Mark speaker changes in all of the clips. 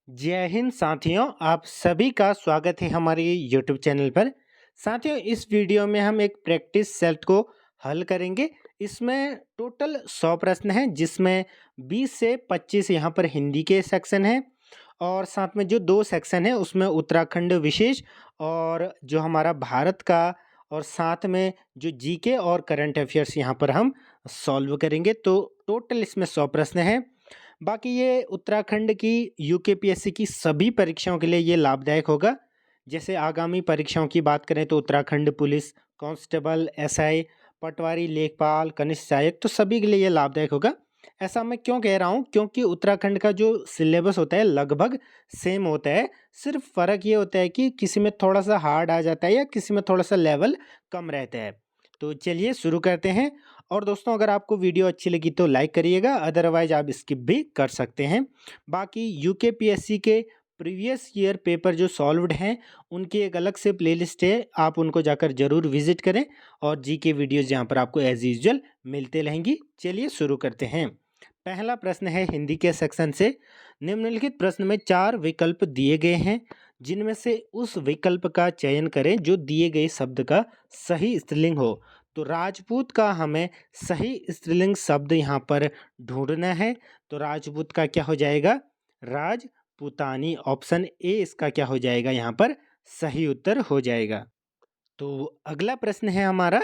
Speaker 1: जय हिंद साथियों, आप सभी का स्वागत है हमारे YouTube चैनल पर। साथियों, इस वीडियो में हम एक प्रैक्टिस सेट को हल करेंगे। इसमें टोटल 100 प्रश्न हैं, जिसमें 20 से 25 यहाँ पर हिंदी के सेक्शन हैं और साथ में जो 2 सेक्शन हैं उसमें उत्तराखंड विशेष और जो हमारा भारत का, और साथ में जो जीके और करंट अफेयर्स यहाँ पर हम सॉल्व करेंगे। तो टोटल इसमें 100 प्रश्न हैं। बाकी ये उत्तराखंड की यूकेपीएससी की सभी परीक्षाओं के लिए ये लाभदायक होगा। जैसे आगामी परीक्षाओं की बात करें तो उत्तराखंड पुलिस कांस्टेबल, एसआई, पटवारी, लेखपाल, कनिष्ठ सहायक, तो सभी के लिए ये लाभदायक होगा। ऐसा मैं क्यों कह रहा हूँ? क्योंकि उत्तराखंड का जो सिलेबस होता है लगभग सेम होता है। सिर्फ फ़र्क ये होता है कि किसी में थोड़ा सा हार्ड आ जाता है या किसी में थोड़ा सा लेवल कम रहता है। तो चलिए शुरू करते हैं। और दोस्तों, अगर आपको वीडियो अच्छी लगी तो लाइक करिएगा, अदरवाइज आप स्किप भी कर सकते हैं। बाकी यूकेपीएससी के प्रीवियस ईयर पेपर जो सॉल्व्ड हैं उनकी एक अलग से प्लेलिस्ट है, आप उनको जाकर ज़रूर विजिट करें। और जी के वीडियोज़ यहाँ पर आपको एज यूजुअल मिलते रहेंगी। चलिए शुरू करते हैं। पहला प्रश्न है हिंदी के सेक्शन से। निम्नलिखित प्रश्न में 4 विकल्प दिए गए हैं, जिनमें से उस विकल्प का चयन करें जो दिए गए शब्द का सही स्त्रीलिंग हो। तो राजपूत का हमें सही स्त्रीलिंग शब्द यहाँ पर ढूंढना है। तो राजपूत का क्या हो जाएगा? राजपूतानी। ऑप्शन ए इसका क्या हो जाएगा? यहाँ पर सही उत्तर हो जाएगा। तो अगला प्रश्न है हमारा,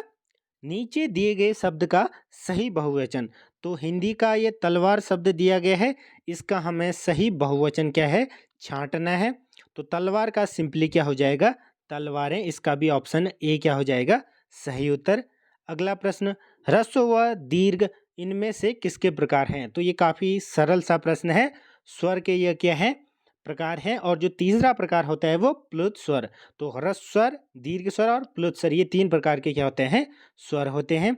Speaker 1: नीचे दिए गए शब्द का सही बहुवचन। तो हिंदी का ये तलवार शब्द दिया गया है, इसका हमें सही बहुवचन क्या है? छांटना है। तो तलवार का सिंपली क्या हो जाएगा? तलवारें। इसका भी ऑप्शन ए क्या हो जाएगा? सही उत्तर। अगला प्रश्न, ह्रस्व व दीर्घ इनमें से किसके प्रकार हैं? तो ये काफ़ी सरल सा प्रश्न है। स्वर के ये क्या है? प्रकार हैं। और जो तीसरा प्रकार होता है वो प्लुत स्वर। तो ह्रस्व स्वर, दीर्घ स्वर और प्लुत स्वर, ये 3 प्रकार के क्या होते हैं? स्वर होते हैं।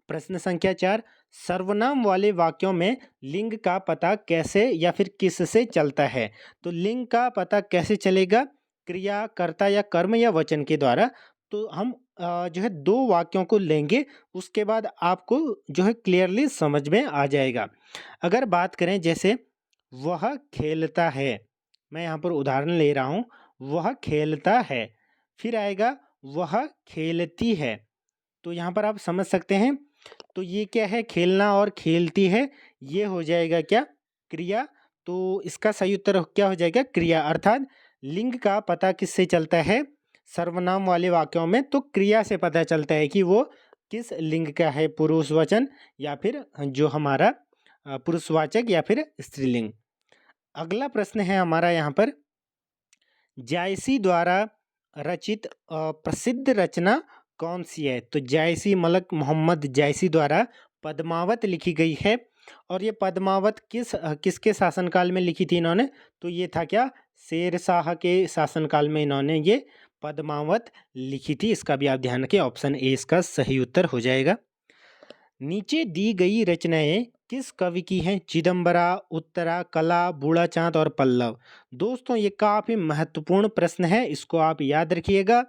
Speaker 1: प्रश्न संख्या 4, सर्वनाम वाले वाक्यों में लिंग का पता कैसे या फिर किससे चलता है? तो लिंग का पता कैसे चलेगा? क्रिया, कर्ता या कर्म या वचन के द्वारा। तो हम जो है 2 वाक्यों को लेंगे, उसके बाद आपको जो है क्लियरली समझ में आ जाएगा। अगर बात करें जैसे वह खेलता है, मैं यहाँ पर उदाहरण ले रहा हूँ, वह खेलता है। फिर आएगा वह खेलती है। तो यहाँ पर आप समझ सकते हैं। तो ये क्या है? खेलना और खेलती है, ये हो जाएगा क्या? क्रिया। तो इसका सही उत्तर क्या हो जाएगा? क्रिया। अर्थात लिंग का पता किससे चलता है? सर्वनाम वाले वाक्यों में तो क्रिया से पता चलता है कि वो किस लिंग का है, पुरुषवचन या फिर जो हमारा पुरुषवाचक या फिर स्त्रीलिंग। अगला प्रश्न है हमारा यहाँ पर, जायसी द्वारा रचित प्रसिद्ध रचना कौन सी है? तो जायसी, मलक मोहम्मद जायसी द्वारा पद्मावत लिखी गई है। और ये पद्मावत किसके शासनकाल में लिखी थी इन्होंने? तो ये था क्या? शेर शाह के शासनकाल में इन्होंने ये पद्मावत लिखी थी। इसका भी आप ध्यान रखें, ऑप्शन ए इसका सही उत्तर हो जाएगा। नीचे दी गई रचनाएं किस कवि की हैं? चिदम्बरा, उत्तरा, कला, बूढ़ा चांद और पल्लव। दोस्तों, ये काफ़ी महत्वपूर्ण प्रश्न है, इसको आप याद रखिएगा।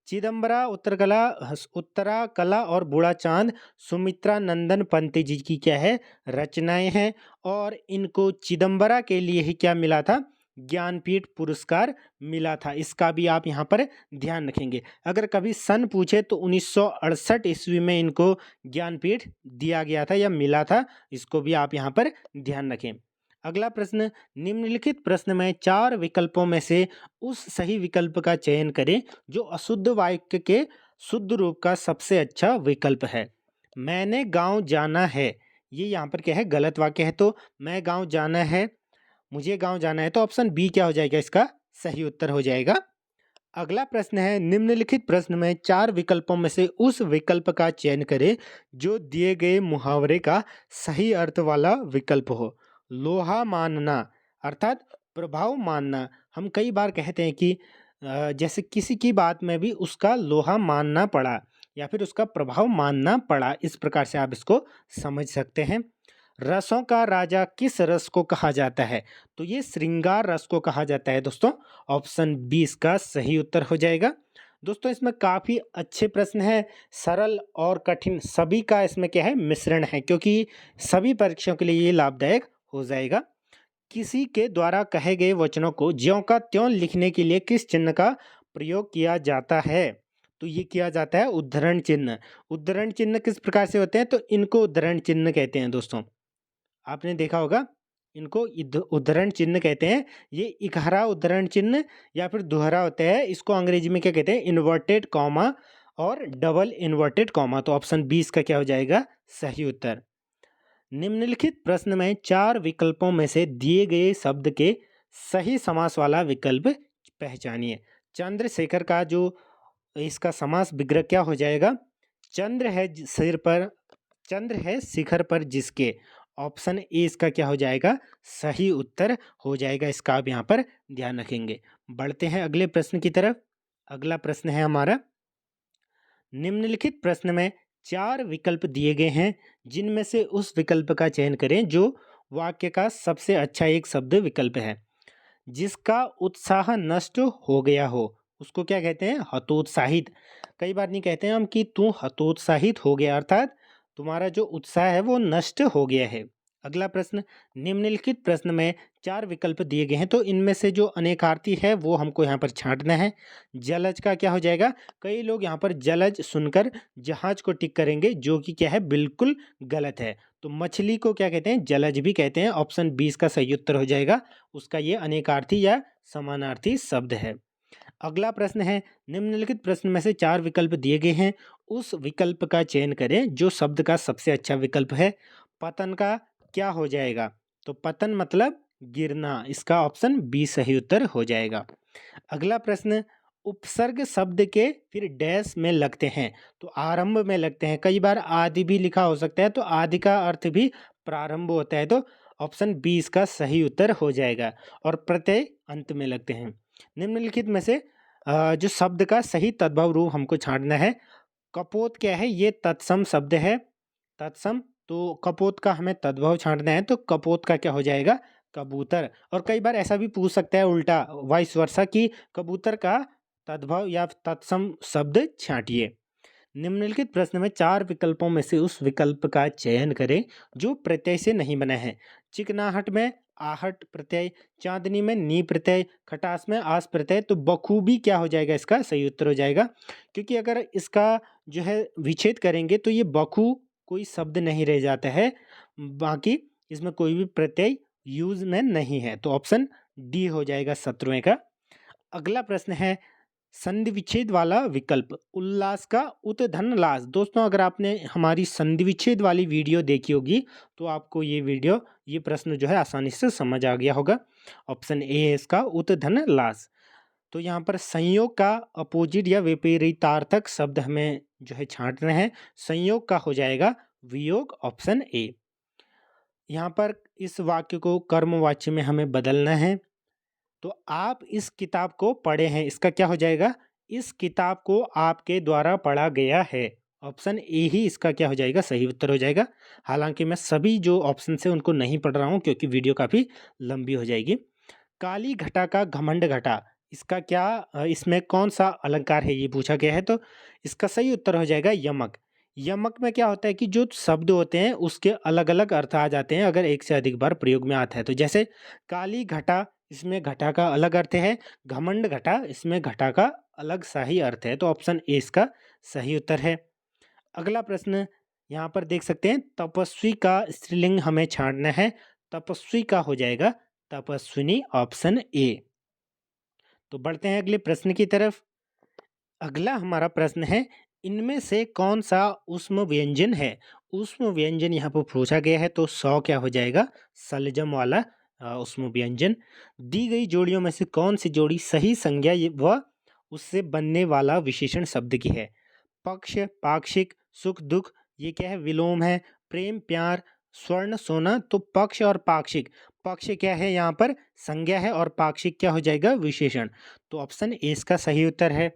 Speaker 1: चिदम्बरा, उत्तरा, कला और बूढ़ा चांद सुमित्रा नंदन पंत जी की क्या है? रचनाएं हैं। और इनको चिदम्बरा के लिए ही क्या मिला था? ज्ञानपीठ पुरस्कार मिला था। इसका भी आप यहाँ पर ध्यान रखेंगे। अगर कभी सन पूछे तो 1968 ईस्वी में इनको ज्ञानपीठ दिया गया था या मिला था। इसको भी आप यहाँ पर ध्यान रखें। अगला प्रश्न, निम्नलिखित प्रश्न में 4 विकल्पों में से उस सही विकल्प का चयन करें जो अशुद्ध वाक्य के शुद्ध रूप का सबसे अच्छा विकल्प है। मैंने गांव जाना है, ये यहाँ पर क्या है? गलत वाक्य है। तो मैं गांव जाना है, मुझे गांव जाना है, तो ऑप्शन बी क्या हो जाएगा? इसका सही उत्तर हो जाएगा। अगला प्रश्न है, निम्नलिखित प्रश्न में 4 विकल्पों में से उस विकल्प का चयन करें जो दिए गए मुहावरे का सही अर्थ वाला विकल्प हो। लोहा मानना अर्थात प्रभाव मानना। हम कई बार कहते हैं कि जैसे किसी की बात में भी उसका लोहा मानना पड़ा या फिर उसका प्रभाव मानना पड़ा, इस प्रकार से आप इसको समझ सकते हैं। रसों का राजा किस रस को कहा जाता है? तो ये श्रृंगार रस को कहा जाता है दोस्तों। ऑप्शन बी इसका सही उत्तर हो जाएगा। दोस्तों, इसमें काफ़ी अच्छे प्रश्न हैं, सरल और कठिन सभी का इसमें क्या है? मिश्रण है, क्योंकि सभी परीक्षाओं के लिए ये लाभदायक हो जाएगा। किसी के द्वारा कहे गए वचनों को ज्यों का त्यों लिखने के लिए किस चिन्ह का प्रयोग किया जाता है? तो ये किया जाता है उद्धरण चिन्ह। उद्धरण चिन्ह किस प्रकार से होते हैं? तो इनको उद्धरण चिन्ह कहते हैं दोस्तों। आपने देखा होगा, इनको उद्धरण चिन्ह कहते हैं। ये इकहरा उद्धरण चिन्ह या फिर दोहरा होता है। इसको अंग्रेजी में क्या कहते हैं? इन्वर्टेड कॉमा और डबल इन्वर्टेड कॉमा। तो ऑप्शन 20 का क्या हो जाएगा सही उत्तर। निम्नलिखित प्रश्न में 4 विकल्पों में से दिए गए शब्द के सही समास वाला विकल्प पहचानिए। चंद्रशेखर का जो इसका समास विग्रह क्या हो जाएगा? चंद्र है सिर पर, चंद्र है शिखर पर जिसके। ऑप्शन ए इसका क्या हो जाएगा सही उत्तर हो जाएगा। इसका आप यहाँ पर ध्यान रखेंगे। बढ़ते हैं अगले प्रश्न की तरफ। अगला प्रश्न है हमारा, निम्नलिखित प्रश्न में 4 विकल्प दिए गए हैं, जिनमें से उस विकल्प का चयन करें जो वाक्य का सबसे अच्छा एक शब्द विकल्प है। जिसका उत्साह नष्ट हो गया हो उसको क्या कहते हैं? हतोत्साहित। कई बार नहीं कहते हैं हम कि तू हतोत्साहित हो गया, अर्थात तुम्हारा जो उत्साह है वो नष्ट हो गया है। अगला प्रश्न, निम्नलिखित प्रश्न में 4 विकल्प दिए गए हैं, तो इनमें से जो अनेकार्थी है वो हमको यहाँ पर छांटना है। जलज का क्या हो जाएगा? कई लोग यहाँ पर जलज सुनकर जहाज को टिक करेंगे, जो कि क्या है बिल्कुल गलत है। तो मछली को क्या कहते हैं? जलज भी कहते हैं। ऑप्शन 20 का सही उत्तर हो जाएगा। उसका ये अनेकार्थी या समानार्थी शब्द है। अगला प्रश्न है, निम्नलिखित प्रश्न में से 4 विकल्प दिए गए हैं, उस विकल्प का चयन करें जो शब्द का सबसे अच्छा विकल्प है। पतन का क्या हो जाएगा? तो पतन मतलब गिरना। इसका ऑप्शन बी सही उत्तर हो जाएगा। अगला प्रश्न, उपसर्ग शब्द के फिर डैश में लगते हैं, तो आरंभ में लगते हैं। कई बार आदि भी लिखा हो सकता है, तो आदि का अर्थ भी प्रारंभ होता है। तो ऑप्शन 20 का सही उत्तर हो जाएगा। और प्रत्यय अंत में लगते हैं। निम्नलिखित में से जो शब्द का सही तद्भव रूप हमको छांटना है। कपोत क्या है? ये तत्सम शब्द है। तत्सम, तो कपोत का हमें तद्भव छांटना है, तो कपोत का क्या हो जाएगा? कबूतर। और कई बार ऐसा भी पूछ सकता है उल्टा, वाइस वर्सा, कि कबूतर का तद्भव या तत्सम शब्द छांटिए। निम्नलिखित प्रश्न में 4 विकल्पों में से उस विकल्प का चयन करें जो प्रत्यय से नहीं बना है। चिकनाहट में आहट प्रत्यय, चांदनी में नी प्रत्यय, खटास में आस प्रत्यय। तो बखूबी क्या हो जाएगा? इसका सही उत्तर हो जाएगा। क्योंकि अगर इसका जो है विच्छेद करेंगे तो ये बखू कोई शब्द नहीं रह जाता है, बाकी इसमें कोई भी प्रत्यय यूज में नहीं है। तो ऑप्शन डी हो जाएगा 17वें का। अगला प्रश्न है, संधि विच्छेद वाला विकल्प। उल्लास का उत धन लास। दोस्तों, अगर आपने हमारी संधि विच्छेद वाली वीडियो देखी होगी तो आपको ये प्रश्न जो है आसानी से समझ आ गया होगा। ऑप्शन ए है इसका उत धन लास। तो यहाँ पर संयोग का अपोजिट या विपरीतार्थक शब्द हमें जो है छांटना है। संयोग का हो जाएगा वियोग। Option A. यहाँ पर इस वाक्य को कर्मवाच्य में हमें बदलना है। तो आप इस किताब को पढ़े हैं, इसका क्या हो जाएगा? इस किताब को आपके द्वारा पढ़ा गया है। ऑप्शन ए ही इसका क्या हो जाएगा सही उत्तर हो जाएगा। हालांकि मैं सभी जो ऑप्शन है उनको नहीं पढ़ रहा हूँ क्योंकि वीडियो काफ़ी लंबी हो जाएगी। काली घटा का घमंड घटा, इसका क्या इसमें कौन सा अलंकार है ये पूछा गया है। तो इसका सही उत्तर हो जाएगा यमक। यमक में क्या होता है कि जो शब्द होते हैं उसके अलग अलग अर्थ आ जाते हैं अगर एक से अधिक बार प्रयोग में आता है। तो जैसे काली घटा, इसमें घटा का अलग अर्थ है। घमंड घटा, इसमें घटा का अलग सा ही अर्थ है। तो ऑप्शन ए इसका सही उत्तर है। अगला प्रश्न यहाँ पर देख सकते हैं, तपस्वी का स्त्रीलिंग हमें छांटना है। तपस्वी का हो जाएगा तपस्विनी। Option A. तो बढ़ते हैं अगले प्रश्न की तरफ। अगला हमारा प्रश्न है, इनमें से कौन सा ऊष्म व्यंजन है? ऊष्म व्यंजन यहाँ पर पूछा गया है। तो 100 क्या हो जाएगा? सलजम वाला ऊष्म व्यंजन। दी गई जोड़ियों में से कौन सी जोड़ी सही संज्ञा व उससे बनने वाला विशेषण शब्द की है? पक्ष, पाक्षिक, सुख दुख, ये क्या है? विलोम है। प्रेम प्यार, स्वर्ण सोना। तो पक्ष और पाक्षिक, पक्ष क्या है यहाँ पर? संज्ञा है। और पाक्षिक क्या हो जाएगा? विशेषण। तो ऑप्शन ए इसका सही उत्तर है।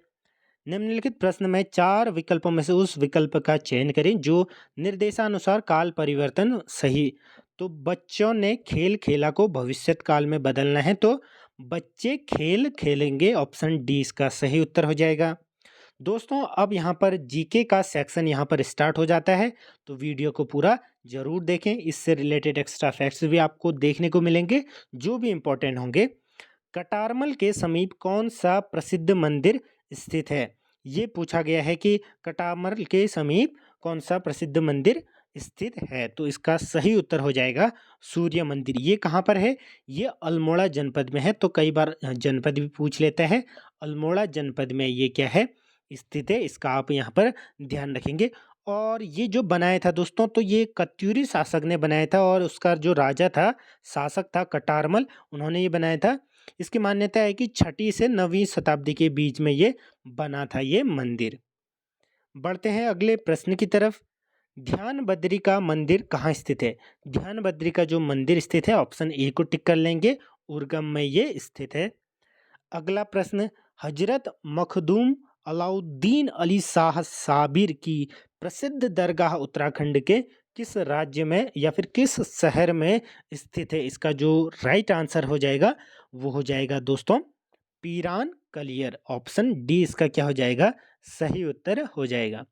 Speaker 1: निम्नलिखित प्रश्न में 4 विकल्पों में से उस विकल्प का चयन करें जो निर्देशानुसार काल परिवर्तन सही। तो बच्चों ने खेल खेला को भविष्यत काल में बदलना है, तो बच्चे खेल खेलेंगे। ऑप्शन डी इसका सही उत्तर हो जाएगा। दोस्तों अब यहाँ पर जीके का सेक्शन यहाँ पर स्टार्ट हो जाता है, तो वीडियो को पूरा ज़रूर देखें। इससे रिलेटेड एक्स्ट्रा फैक्ट्स भी आपको देखने को मिलेंगे जो भी इम्पोर्टेंट होंगे। कटारमल के समीप कौन सा प्रसिद्ध मंदिर स्थित है? ये पूछा गया है कि कटारमल के समीप कौन सा प्रसिद्ध मंदिर स्थित है, तो इसका सही उत्तर हो जाएगा सूर्य मंदिर। ये कहाँ पर है? ये अल्मोड़ा जनपद में है। तो कई बार जनपद भी पूछ लेता है। अल्मोड़ा जनपद में ये क्या है? स्थित है। इसका आप यहाँ पर ध्यान रखेंगे। और ये जो बनाया था दोस्तों, तो ये कत्यूरी शासक ने बनाया था और उसका जो राजा था, शासक था कटारमल, उन्होंने ये बनाया था। इसकी मान्यता है कि 6वीं से 9वीं शताब्दी के बीच में ये बना था ये मंदिर। बढ़ते हैं अगले प्रश्न की तरफ। ध्यान बद्री का मंदिर कहाँ स्थित है? ध्यान बद्री का जो मंदिर स्थित है, ऑप्शन ए को टिक कर लेंगे, उर्गम में ये स्थित है। अगला प्रश्न, हजरत मखदूम अलाउद्दीन अली शाह साबिर की प्रसिद्ध दरगाह उत्तराखंड के किस राज्य में या फिर किस शहर में स्थित है? इसका जो राइट आंसर हो जाएगा वो हो जाएगा दोस्तों पीरान कलियर। ऑप्शन डी इसका क्या हो जाएगा? सही उत्तर हो जाएगा।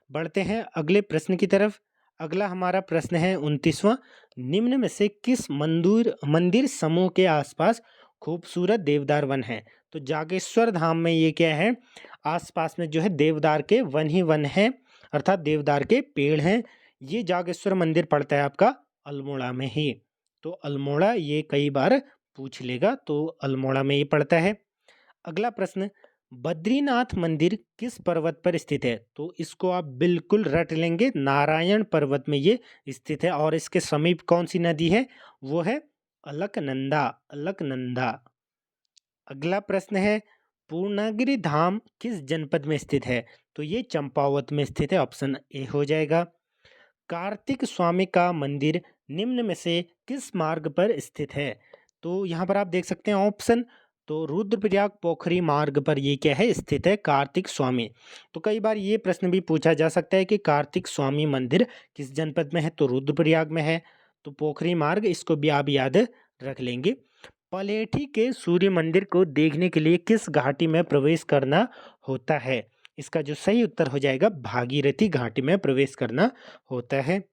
Speaker 1: बढ़ते हैं अगले प्रश्न की तरफ। अगला हमारा प्रश्न है 29वां। निम्न में से किस मंदिर मंदिर समूह के आसपास खूबसूरत देवदार वन है? तो जागेश्वर धाम में ये क्या है? आसपास में जो है देवदार के वन ही वन है, अर्थात देवदार के पेड़ हैं। ये जागेश्वर मंदिर पड़ता है आपका अल्मोड़ा में ही। तो अल्मोड़ा ये कई बार पूछ लेगा, तो अल्मोड़ा में ये पड़ता है। अगला प्रश्न, बद्रीनाथ मंदिर किस पर्वत पर स्थित है? तो इसको आप बिल्कुल रट लेंगे, नारायण पर्वत में ये स्थित है। और इसके समीप कौन सी नदी है? वो है अलकनंदा। अलकनंदा। अगला प्रश्न है, पूर्णागिरि धाम किस जनपद में स्थित है? तो ये चंपावत में स्थित है। ऑप्शन ए हो जाएगा। कार्तिक स्वामी का मंदिर निम्न में से किस मार्ग पर स्थित है? तो यहाँ पर आप देख सकते हैं ऑप्शन। तो रुद्रप्रयाग पोखरी मार्ग पर ये क्या है? स्थित है कार्तिक स्वामी। तो कई बार ये प्रश्न भी पूछा जा सकता है कि कार्तिक स्वामी मंदिर किस जनपद में है? तो रुद्रप्रयाग में है। तो पोखरी मार्ग, इसको भी आप याद रख लेंगे। पलेठी के सूर्य मंदिर को देखने के लिए किस घाटी में प्रवेश करना होता है? इसका जो सही उत्तर हो जाएगा भागीरथी घाटी में प्रवेश करना होता है।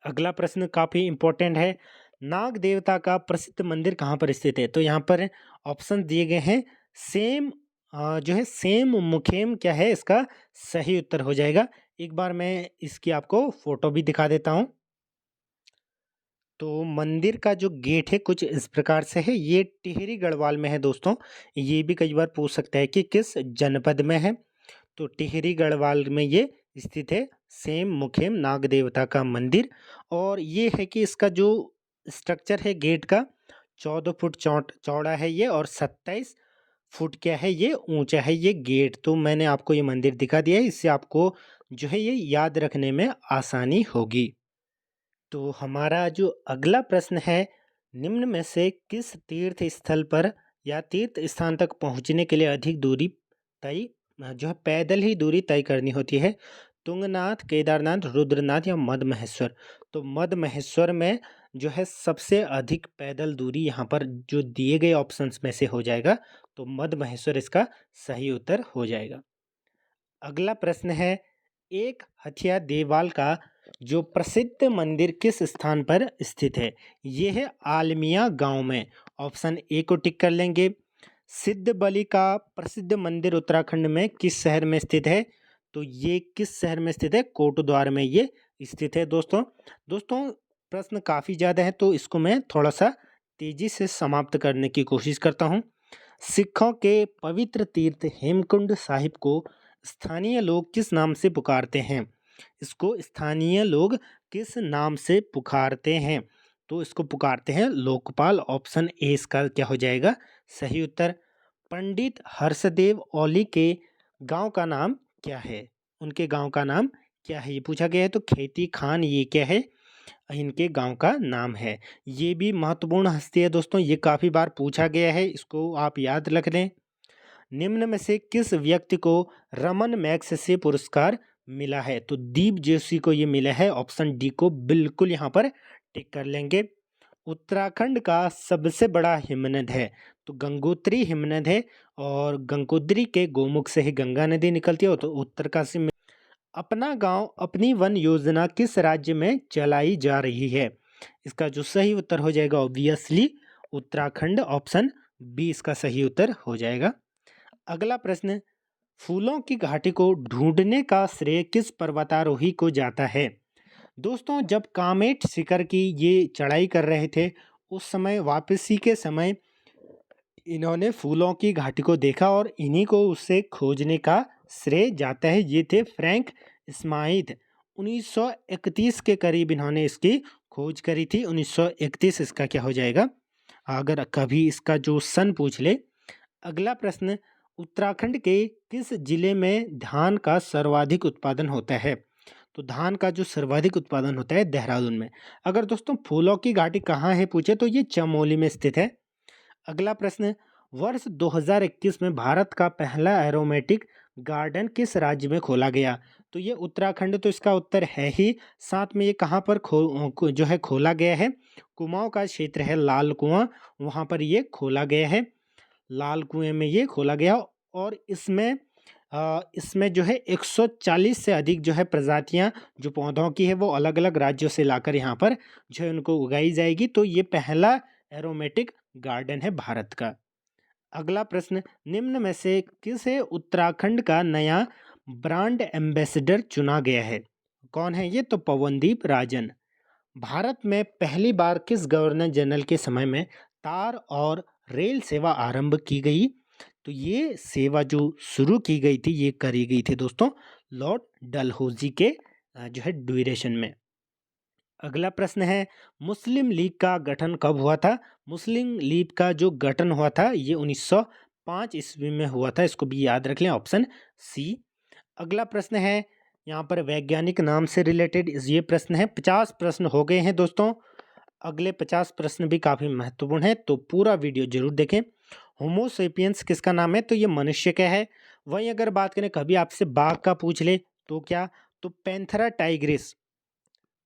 Speaker 1: अगला प्रश्न काफ़ी इम्पोर्टेंट है। नाग देवता का प्रसिद्ध मंदिर कहाँ पर स्थित है? तो यहाँ पर ऑप्शन दिए गए हैं। सेम जो है सेम मुखेम क्या है? इसका सही उत्तर हो जाएगा। एक बार मैं इसकी आपको फोटो भी दिखा देता हूँ। तो मंदिर का जो गेट है कुछ इस प्रकार से है। ये टिहरी गढ़वाल में है दोस्तों। ये भी कई बार पूछ सकता है कि किस जनपद में है। तो टिहरी गढ़वाल में ये स्थित है सेम मुखेम नाग देवता का मंदिर। और ये है कि इसका जो स्ट्रक्चर है गेट का, 14 फुट चौड़ा है ये, और 27 फुट क्या है ये ऊंचा है ये गेट। तो मैंने आपको ये मंदिर दिखा दिया है, इससे आपको जो है ये याद रखने में आसानी होगी। तो हमारा जो अगला प्रश्न है, निम्न में से किस तीर्थ स्थल पर या तीर्थ स्थान तक पहुंचने के लिए अधिक दूरी तय जो है पैदल ही दूरी तय करनी होती है? तुंगनाथ, केदारनाथ, रुद्रनाथ या मद महेश्वर? तो मद महेश्वर में जो है सबसे अधिक पैदल दूरी यहाँ पर जो दिए गए ऑप्शंस में से हो जाएगा। तो मद महेश्वर इसका सही उत्तर हो जाएगा। अगला प्रश्न है, एक हथिया देवाल का जो प्रसिद्ध मंदिर किस स्थान पर स्थित है? ये है आलमिया गांव में। ऑप्शन ए को टिक कर लेंगे। सिद्ध बलि का प्रसिद्ध मंदिर उत्तराखंड में किस शहर में स्थित है? तो ये किस शहर में स्थित है? कोटद्वार में ये स्थित है दोस्तों। दोस्तों प्रश्न काफ़ी ज़्यादा है, तो इसको मैं थोड़ा सा तेज़ी से समाप्त करने की कोशिश करता हूँ। सिखों के पवित्र तीर्थ हेमकुंड साहिब को स्थानीय लोग किस नाम से पुकारते हैं? इसको स्थानीय लोग किस नाम से पुकारते हैं? तो इसको पुकारते हैं लोकपाल। ऑप्शन ए इसका क्या हो जाएगा? सही उत्तर। पंडित हर्षदेव ओली के गांव का नाम क्या है? उनके गांव का नाम क्या है? ये पूछा गया है। तो खेती खान ये क्या है? इनके गांव का नाम है। ये भी महत्वपूर्ण हस्ती है दोस्तों, ये काफ़ी बार पूछा गया है, इसको आप याद रख लें। निम्न में से किस व्यक्ति को रमन मैग्सेसे पुरस्कार मिला है? तो दीप जोशी को ये मिला है। ऑप्शन डी को बिल्कुल यहाँ पर टिक कर लेंगे। उत्तराखंड का सबसे बड़ा हिमनद है? तो गंगोत्री हिमनद है और गंगोत्री के गोमुख से ही गंगा नदी निकलती है। तो उत्तरकाशी में अपना गांव अपनी वन योजना किस राज्य में चलाई जा रही है? इसका जो सही उत्तर हो जाएगा ऑब्वियसली उत्तराखंड, ऑप्शन बी इसका सही उत्तर हो जाएगा। अगला प्रश्न, फूलों की घाटी को ढूंढने का श्रेय किस पर्वतारोही को जाता है? दोस्तों, जब कामेट शिखर की ये चढ़ाई कर रहे थे उस समय वापसी के समय इन्होंने फूलों की घाटी को देखा और इन्हीं को उससे खोजने का श्रेय जाता है। ये थे फ्रैंक स्माइथ। 1931 के करीब इन्होंने इसकी खोज करी थी। 1931 इसका क्या हो जाएगा अगर कभी इसका जो सन पूछ ले। अगला प्रश्न, उत्तराखंड के किस जिले में धान का सर्वाधिक उत्पादन होता है? तो धान का जो सर्वाधिक उत्पादन होता है देहरादून में। अगर दोस्तों फूलों की घाटी कहाँ है पूछे तो ये चमोली में स्थित है। अगला प्रश्न, वर्ष 2021 में भारत का पहला एरोमेटिक गार्डन किस राज्य में खोला गया? तो ये उत्तराखंड तो इसका उत्तर है ही, साथ में ये कहाँ पर जो है खोला गया है? कुमाऊं का क्षेत्र है लाल कुआं, वहाँ पर ये खोला गया है। लाल कुएं में ये खोला गया और इसमें जो है 140 से अधिक जो है प्रजातियां जो पौधों की है वो अलग अलग राज्यों से लाकर यहाँ पर जो है उनको उगाई जाएगी। तो ये पहला एरोमेटिक गार्डन है भारत का। अगला प्रश्न, निम्न में से किसे उत्तराखंड का नया ब्रांड एम्बेसडर चुना गया है? कौन है ये? तो पवनदीप राजन। भारत में पहली बार किस गवर्नर जनरल के समय में तार और रेल सेवा आरंभ की गई? तो ये सेवा जो शुरू की गई थी ये करी गई थी दोस्तों लॉर्ड डलहौजी के जो है ड्यूरेशन में। अगला प्रश्न है, मुस्लिम लीग का गठन कब हुआ था? मुस्लिम लीग का जो गठन हुआ था ये 1905 ईस्वी में हुआ था। इसको भी याद रख लें, ऑप्शन सी। अगला प्रश्न है यहाँ पर वैज्ञानिक नाम से रिलेटेड ये प्रश्न है। 50 प्रश्न हो गए हैं दोस्तों। अगले 50 प्रश्न भी काफ़ी महत्वपूर्ण है तो पूरा वीडियो जरूर देखें। होमो सेपियंस किसका नाम है? तो ये मनुष्य का है। वहीं अगर बात करें कभी आपसे बाघ का पूछ ले तो क्या? तो पैंथरा टाइग्रिस।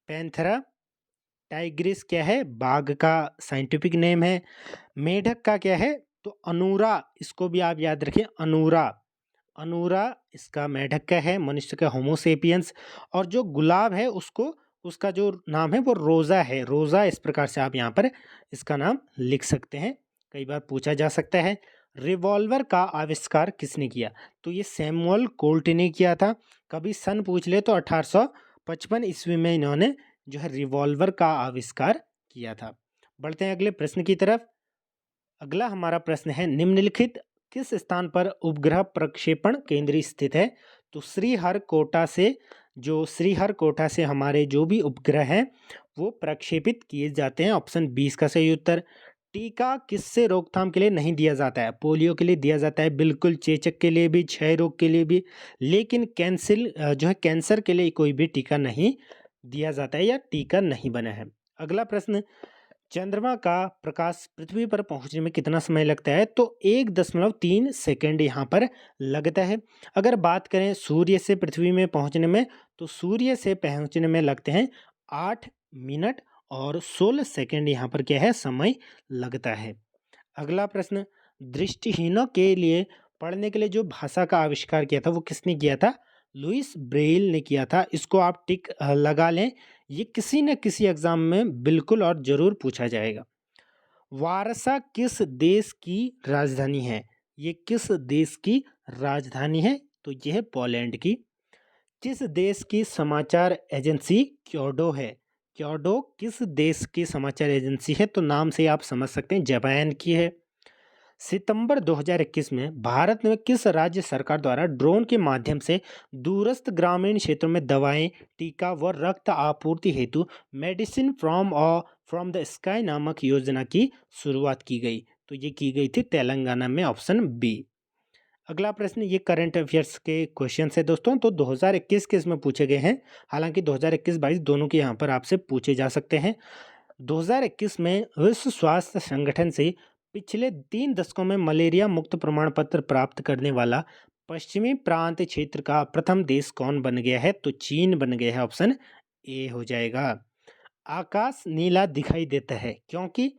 Speaker 1: पैंथरा टाइग्रिस क्या है? बाघ का साइंटिफिक नेम है। मेढक का क्या है? तो अनूरा, इसको भी आप याद रखें, अनूरा। अनूरा इसका मेढक का है, मनुष्य का होमोसेपियंस। और जो गुलाब है उसको उसका जो नाम है वो रोज़ा है। रोज़ा इस प्रकार से आप यहाँ पर इसका नाम लिख सकते हैं, कई बार पूछा जा सकता है। रिवॉल्वर का आविष्कार किसने किया? तो ये सैमुअल कोल्ट ने किया था। कभी सन पूछ ले तो 1855 ईस्वी में इन्होंने जो है रिवॉल्वर का आविष्कार किया था। बढ़ते हैं अगले प्रश्न की तरफ। अगला हमारा प्रश्न है, निम्नलिखित किस स्थान पर उपग्रह प्रक्षेपण केंद्र स्थित है? तो श्रीहरिकोटा से हमारे जो भी उपग्रह हैं वो प्रक्षेपित किए जाते हैं। ऑप्शन 20 का सही उत्तर। टीका किससे रोकथाम के लिए नहीं दिया जाता है? पोलियो के लिए दिया जाता है बिल्कुल, चेचक के लिए भी, क्षय रोग के लिए भी, लेकिन कैंसर के लिए कोई भी टीका नहीं दिया जाता है या टीका नहीं बना है। अगला प्रश्न, चंद्रमा का प्रकाश पृथ्वी पर पहुंचने में कितना समय लगता है? तो 1.3 सेकेंड यहाँ पर लगता है। अगर बात करें सूर्य से पृथ्वी में पहुंचने में तो सूर्य से पहुंचने में लगते हैं 8 मिनट और 16 सेकेंड यहाँ पर क्या है समय लगता है। अगला प्रश्न, दृष्टिहीनों के लिए पढ़ने के लिए जो भाषा का आविष्कार किया था वो किसने किया था? लुइस ब्रेल ने किया था। इसको आप टिक लगा लें, ये किसी न किसी एग्जाम में बिल्कुल और जरूर पूछा जाएगा। वारसा किस देश की राजधानी है? ये किस देश की राजधानी है? तो यह है पोलैंड की। किस देश की समाचार एजेंसी क्योडो है? क्योडो किस देश की समाचार एजेंसी है? तो नाम से आप समझ सकते हैं जापान की है। सितंबर 2021 में भारत में किस राज्य सरकार द्वारा ड्रोन के माध्यम से दूरस्थ ग्रामीण क्षेत्रों में दवाएं, टीका व रक्त आपूर्ति हेतु मेडिसिन फ्रॉम द स्काई नामक योजना की शुरुआत की गई? तो ये की गई थी तेलंगाना में, ऑप्शन बी। अगला प्रश्न, ये करंट अफेयर्स के क्वेश्चन है दोस्तों, तो 2021 के इसमें पूछे गए हैं। हालांकि 2021-22 दोनों के यहाँ पर आपसे पूछे जा सकते हैं। 2021 में विश्व स्वास्थ्य संगठन से पिछले 3 दशकों में मलेरिया मुक्त प्रमाण पत्र प्राप्त करने वाला पश्चिमी प्रांत क्षेत्र का प्रथम देश कौन बन गया है? तो चीन बन गया है, ऑप्शन ए हो जाएगा। आकाश नीला दिखाई देता है क्योंकि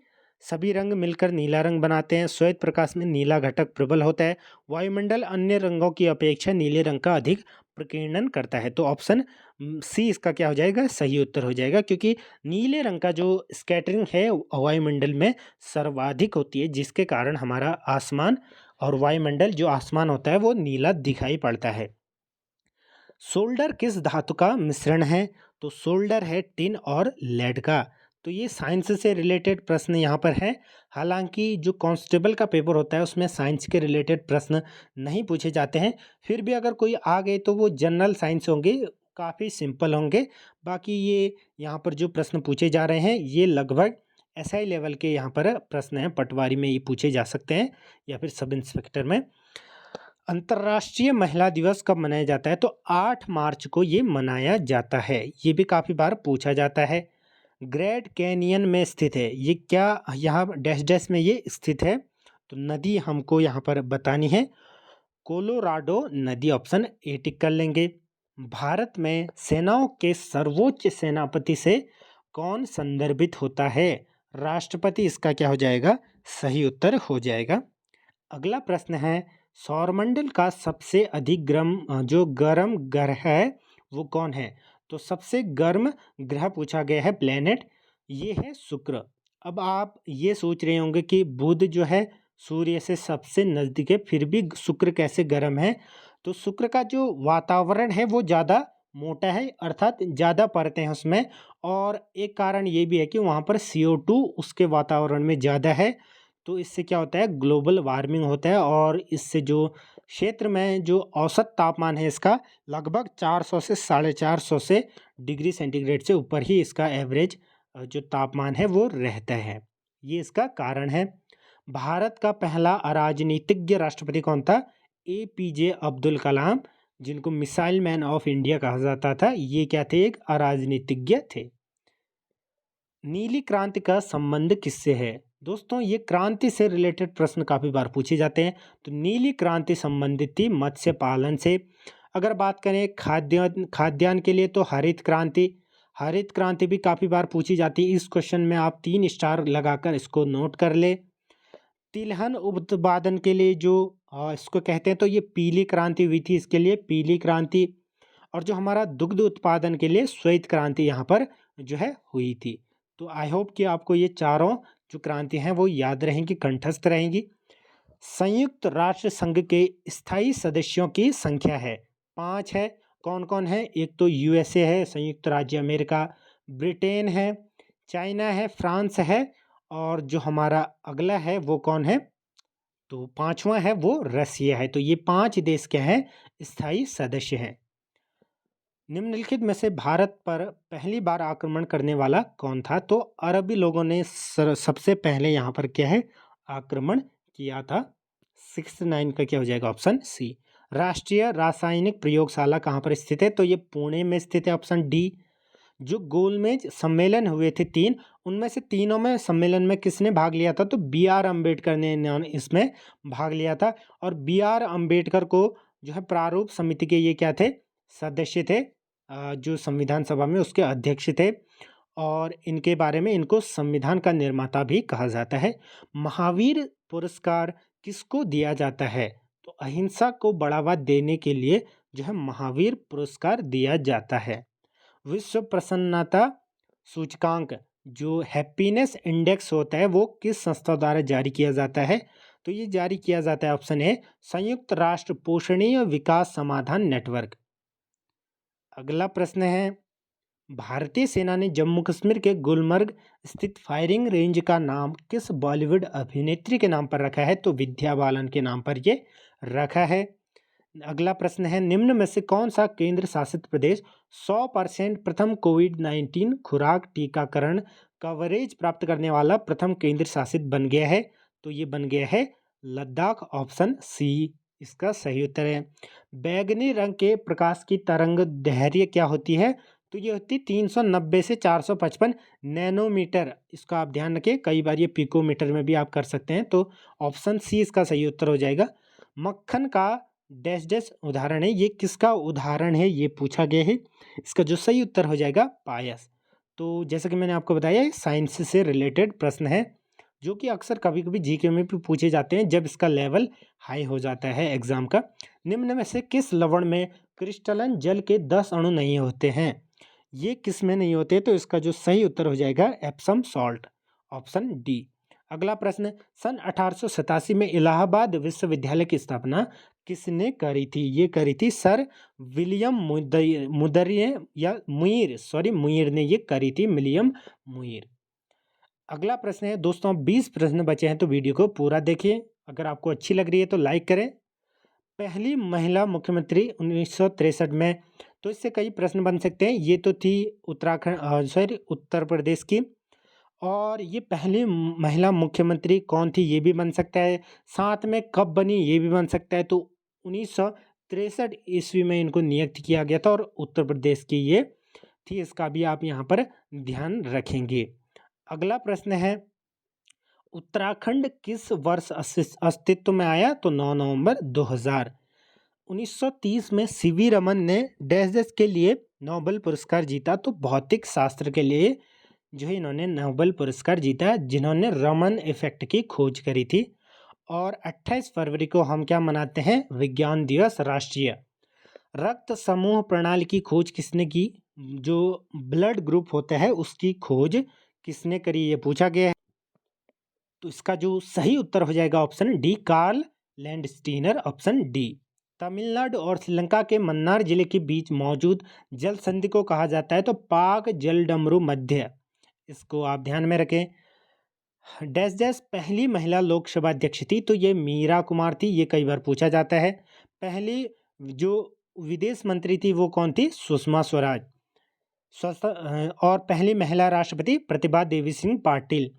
Speaker 1: सभी रंग मिलकर नीला रंग बनाते हैं। श्वेत प्रकाश में नीला घटक प्रबल होता है। वायुमंडल अन्य रंगों की अपेक्षा नीले रंग का अधिक प्रकीर्णन करता है। तो ऑप्शन सी इसका क्या हो जाएगा, सही उत्तर हो जाएगा, क्योंकि नीले रंग का जो स्कैटरिंग है वायुमंडल में सर्वाधिक होती है, जिसके कारण हमारा आसमान और वायुमंडल जो आसमान होता है वो नीला दिखाई पड़ता है। सोल्डर किस धातु का मिश्रण है? तो सोल्डर है टिन और लेड का। तो ये साइंस से रिलेटेड प्रश्न यहाँ पर है। हालांकि जो कांस्टेबल का पेपर होता है उसमें साइंस के रिलेटेड प्रश्न नहीं पूछे जाते हैं, फिर भी अगर कोई आ गए तो वो जनरल साइंस होंगे, काफ़ी सिंपल होंगे। बाकी ये यहाँ पर जो प्रश्न पूछे जा रहे हैं ये लगभग एसआई लेवल के यहाँ पर प्रश्न हैं। पटवारी में ये पूछे जा सकते हैं या फिर सब इंस्पेक्टर में। अंतर्राष्ट्रीय महिला दिवस कब मनाया जाता है? तो 8 मार्च को ये मनाया जाता है। ये भी काफ़ी बार पूछा जाता है। ग्रेट कैनियन में स्थित है, ये क्या यहाँ डैश डैश में ये स्थित है? तो नदी हमको यहाँ पर बतानी है। कोलोराडो नदी, ऑप्शन ए टिक कर लेंगे। भारत में सेनाओं के सर्वोच्च सेनापति से कौन संदर्भित होता है? राष्ट्रपति इसका क्या हो जाएगा, सही उत्तर हो जाएगा। अगला प्रश्न है, सौरमंडल का सबसे अधिक जो गर्म ग्रह है वो कौन है? तो सबसे गर्म ग्रह पूछा गया है, प्लेनेट, ये है शुक्र। अब आप ये सोच रहे होंगे कि बुध जो है सूर्य से सबसे नज़दीक है, फिर भी शुक्र कैसे गर्म है? तो शुक्र का जो वातावरण है वो ज़्यादा मोटा है, अर्थात ज़्यादा परतें हैं उसमें। और एक कारण ये भी है कि वहाँ पर CO2 उसके वातावरण में ज़्यादा है। तो इससे क्या होता है, ग्लोबल वार्मिंग होता है, और इससे जो क्षेत्र में जो औसत तापमान है इसका लगभग 400 से 450 से डिग्री सेंटीग्रेड से ऊपर ही इसका एवरेज जो तापमान है वो रहता है। ये इसका कारण है। भारत का पहला अराजनीतिज्ञ राष्ट्रपति कौन था? APJ अब्दुल कलाम, जिनको मिसाइल मैन ऑफ इंडिया कहा जाता था। ये क्या थे, एक अराजनीतिज्ञ थे। नीली क्रांति का संबंध किससे है? दोस्तों ये क्रांति से रिलेटेड प्रश्न काफ़ी बार पूछे जाते हैं। तो नीली क्रांति संबंधित थी मत्स्य पालन से। अगर बात करें खाद्यान्न के लिए, तो हरित क्रांति भी काफ़ी बार पूछी जाती है। इस क्वेश्चन में आप 3 स्टार लगाकर इसको नोट कर ले। तिलहन उत्पादन के लिए जो इसको कहते हैं, तो ये पीली क्रांति हुई थी, इसके लिए पीली क्रांति। और जो हमारा दुग्ध उत्पादन के लिए श्वेत क्रांति यहाँ पर जो है हुई थी। तो आई होप कि आपको ये चारों जो क्रांति हैं वो याद रहेंगी, कंठस्थ रहेंगी। संयुक्त राष्ट्र संघ के स्थायी सदस्यों की संख्या है 5 है। कौन कौन है? एक तो USA है, संयुक्त राज्य अमेरिका, ब्रिटेन है, चाइना है, फ्रांस है, और जो हमारा अगला है वो कौन है? तो 5वां है वो रसिया है। तो ये 5 देश क्या हैं, स्थायी सदस्य हैं। निम्नलिखित में से भारत पर पहली बार आक्रमण करने वाला कौन था? तो अरबी लोगों ने सबसे पहले यहाँ पर क्या है, आक्रमण किया था। 69 का क्या हो जाएगा, ऑप्शन सी। राष्ट्रीय रासायनिक प्रयोगशाला कहाँ पर स्थित है? तो ये पुणे में स्थित है, ऑप्शन डी। जो गोलमेज सम्मेलन हुए थे 3, उनमें से तीनों में सम्मेलन में किसने भाग लिया था? तो BR अम्बेडकर ने इसमें भाग लिया था। और BR अम्बेडकर को जो है प्रारूप समिति के ये क्या थे, सदस्य थे, जो संविधान सभा में उसके अध्यक्ष थे। और इनके बारे में इनको संविधान का निर्माता भी कहा जाता है। महावीर पुरस्कार किसको दिया जाता है? तो अहिंसा को बढ़ावा देने के लिए जो है महावीर पुरस्कार दिया जाता है। विश्व प्रसन्नता सूचकांक जो हैप्पीनेस इंडेक्स होता है वो किस संस्था द्वारा जारी किया जाता है? तो ये जारी किया जाता है, ऑप्शन ए, संयुक्त राष्ट्र पोषणीय विकास समाधान नेटवर्क। अगला प्रश्न है, भारतीय सेना ने जम्मू कश्मीर के गुलमर्ग स्थित फायरिंग रेंज का नाम किस बॉलीवुड अभिनेत्री के नाम पर रखा है? तो विद्या बालन के नाम पर ये रखा है। अगला प्रश्न है, निम्न में से कौन सा केंद्र शासित प्रदेश 100% प्रथम कोविड-19 खुराक टीकाकरण कवरेज प्राप्त करने वाला प्रथम केंद्र शासित बन गया है? तो ये बन गया है लद्दाख, ऑप्शन सी इसका सही उत्तर है। बैगनी रंग के प्रकाश की तरंग दैर्घ्य क्या होती है? तो ये होती है 390 से 455 नैनोमीटर। इसका आप ध्यान रखें, कई बार ये पिकोमीटर में भी आप कर सकते हैं। तो ऑप्शन सी इसका सही उत्तर हो जाएगा। मक्खन का डैश डैश उदाहरण है, ये किसका उदाहरण है ये पूछा गया है। इसका जो सही उत्तर हो जाएगा पायस। तो जैसा कि मैंने आपको बताया, ये साइंस से रिलेटेड प्रश्न है, जो कि अक्सर कभी-कभी जीके में भी पूछे जाते हैं जब इसका लेवल हाई हो जाता है एग्जाम का। निम्न में से किस लवण में क्रिस्टलन जल के 10 अणु नहीं होते हैं? ये किस में नहीं होते? तो इसका जो सही उत्तर हो जाएगा एप्सम सॉल्ट, ऑप्शन डी। अगला प्रश्न, सन 1887 में इलाहाबाद विश्वविद्यालय की स्थापना किसने करी थी? ये करी थी सर विलियम मुदरिये या मुइर, सॉरी मुइर ने ये करी थी, विलियम मुइर। अगला प्रश्न है दोस्तों, 20 प्रश्न बचे हैं तो वीडियो को पूरा देखिए। अगर आपको अच्छी लग रही है तो लाइक करें। पहली महिला मुख्यमंत्री 1963 में, तो इससे कई प्रश्न बन सकते हैं। ये तो थी उत्तराखंड, सॉरी उत्तर प्रदेश की। और ये पहली महिला मुख्यमंत्री कौन थी ये भी बन सकता है। साथ में कब बनी ये भी बन सकता है। तो 1963 ईस्वी में इनको नियुक्त किया गया था और उत्तर प्रदेश की ये थी। इसका भी आप यहाँ पर ध्यान रखेंगे। अगला प्रश्न है, उत्तराखंड किस वर्ष अस्तित्व में आया? तो 9 नवंबर 2000। 1930 में सीवी रमन ने डैश डैश के लिए नोबेल पुरस्कार जीता। तो भौतिक शास्त्र के लिए जो है इन्होंने नोबेल पुरस्कार जीता, जिन्होंने रमन इफेक्ट की खोज करी थी। और 28 फरवरी को हम क्या मनाते हैं? विज्ञान दिवस राष्ट्रीय। रक्त समूह प्रणाली की खोज किसने की? जो ब्लड ग्रुप होता है उसकी खोज किसने करी, ये पूछा गया है। तो इसका जो सही उत्तर हो जाएगा option D, Karl Landsteiner, option D. Tamil Nadu और श्रीलंका के मन्नार जिले के बीच मौजूद जल संधि को कहा जाता है? तो पाक जलडमरू मध्य। इसको आप ध्यान में रखें। डैश डैश पहली महिला लोकसभा अध्यक्ष थी? तो ये मीरा कुमार थी। ये कई बार पूछा जाता है। पहली जो विदेश मंत्री थी वो कौन थी? सुषमा स्वराज। और पहली महिला राष्ट्रपति प्रतिभा देवी सिंह पाटिल।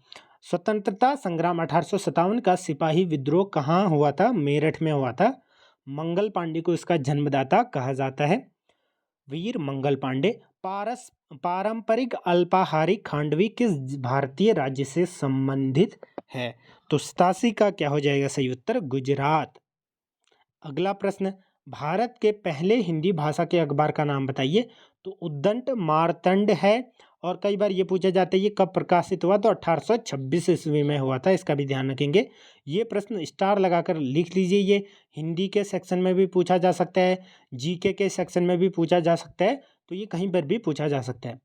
Speaker 1: स्वतंत्रता संग्राम 1857 का सिपाही विद्रोह कहाँ हुआ था? मेरठ में हुआ था। मंगल पांडे को इसका जन्मदाता कहा जाता है, वीर मंगल पांडे। पारंपरिक अल्पाहारी खांडवी किस भारतीय राज्य से संबंधित है? तो 87 का क्या हो जाएगा सही उत्तर? गुजरात। अगला प्रश्न, भारत के पहले हिंदी भाषा के अखबार का नाम बताइए? तो उद्दंड मार्तंड है। और कई बार ये पूछा जाता है ये कब प्रकाशित हुआ? तो 1826 ईस्वी में हुआ था। इसका भी ध्यान रखेंगे। ये प्रश्न स्टार लगाकर लिख लीजिए। ये हिंदी के सेक्शन में भी पूछा जा सकता है, जीके के सेक्शन में भी पूछा जा सकता है, तो ये कहीं पर भी पूछा जा सकता है।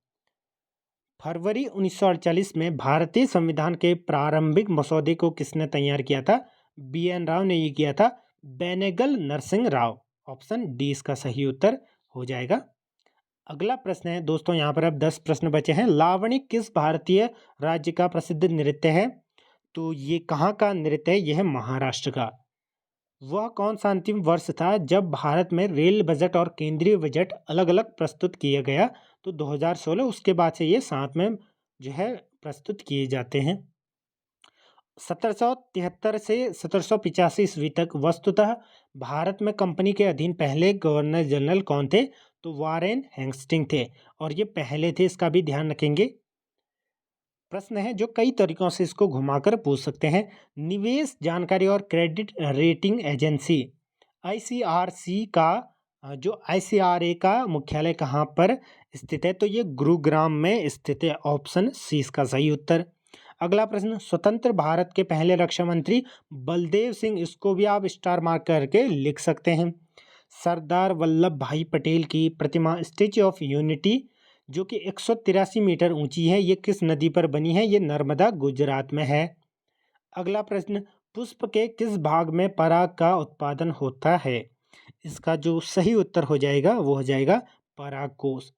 Speaker 1: फरवरी 1948 में भारतीय संविधान के प्रारंभिक मसौदे को किसने तैयार किया था? BN राव ने ये किया था, बेनेगल नरसिंह राव। ऑप्शन डी इसका सही उत्तर हो जाएगा। अगला प्रश्न है दोस्तों, यहाँ पर अब 10 प्रश्न बचे हैं। लावणी किस भारतीय राज्य का प्रसिद्ध नृत्य है? तो ये कहाँ का नृत्य है? यह है महाराष्ट्र का। वह कौन सा अंतिम वर्ष था जब भारत में रेल बजट और केंद्रीय बजट अलग अलग प्रस्तुत किया गया? तो 2016। उसके बाद से ये साथ में जो है प्रस्तुत किए जाते हैं। 1773 से 1785 ईस्वी तक वस्तुतः भारत में कंपनी के अधीन पहले गवर्नर जनरल कौन थे? तो वारेन हेस्टिंग थे, और ये पहले थे। इसका भी ध्यान रखेंगे। प्रश्न है जो कई तरीकों से इसको घुमाकर पूछ सकते हैं। निवेश जानकारी और क्रेडिट रेटिंग एजेंसी ICRC का जो ICRA का मुख्यालय कहाँ पर स्थित है? तो ये गुरुग्राम में स्थित है। ऑप्शन सी इसका सही उत्तर। अगला प्रश्न, स्वतंत्र भारत के पहले रक्षा मंत्री बलदेव सिंह, इसको भी आप स्टार मार्क करके लिख सकते हैं। सरदार वल्लभ भाई पटेल की प्रतिमा स्टैच्यू ऑफ यूनिटी जो कि 183 मीटर ऊंची है, ये किस नदी पर बनी है? ये नर्मदा गुजरात में है। अगला प्रश्न, पुष्प के किस भाग में पराग का उत्पादन होता है? इसका जो सही उत्तर हो जाएगा वो हो जाएगा परागकोश।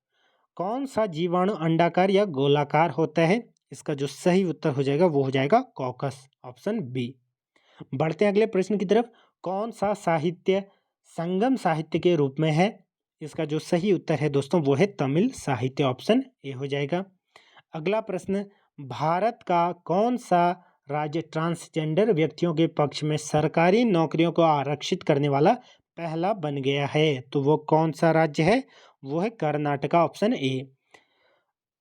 Speaker 1: कौन सा जीवाणु अंडाकार या गोलाकार होता है? इसका जो सही उत्तर हो जाएगा वो हो जाएगा कॉकस, ऑप्शन बी। बढ़ते हैं अगले प्रश्न की तरफ। कौन सा साहित्य संगम साहित्य के रूप में है? इसका जो सही उत्तर है दोस्तों वो है तमिल साहित्य, ऑप्शन ए हो जाएगा। अगला प्रश्न, भारत का कौन सा राज्य ट्रांसजेंडर व्यक्तियों के पक्ष में सरकारी नौकरियों को आरक्षित करने वाला पहला बन गया है? तो वो कौन सा राज्य है? वो है कर्नाटका, ऑप्शन ए।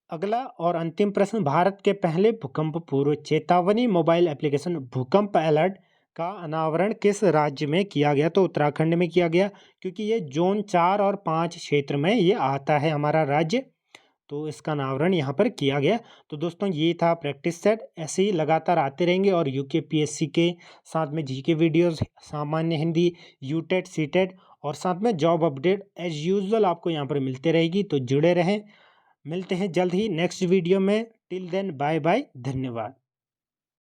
Speaker 1: अगला और अंतिम प्रश्न, भारत के पहले भूकंप पूर्व चेतावनी मोबाइल एप्लीकेशन भूकंप अलर्ट का अनावरण किस राज्य में किया गया? तो उत्तराखंड में किया गया, क्योंकि ये जोन 4 और 5 क्षेत्र में ये आता है हमारा राज्य। तो इसका अनावरण यहाँ पर किया गया। तो दोस्तों ये था प्रैक्टिस सेट, ऐसे ही लगातार आते रहेंगे और यूकेपीएससी के साथ में जीके वीडियोस, सामान्य हिंदी, यूटेट, सीटेट और साथ में जॉब अपडेट एज यूजुअल आपको यहाँ पर मिलते रहेगी। तो जुड़े रहें, मिलते हैं जल्द ही नेक्स्ट वीडियो में। टिल देन बाय बाय, धन्यवाद।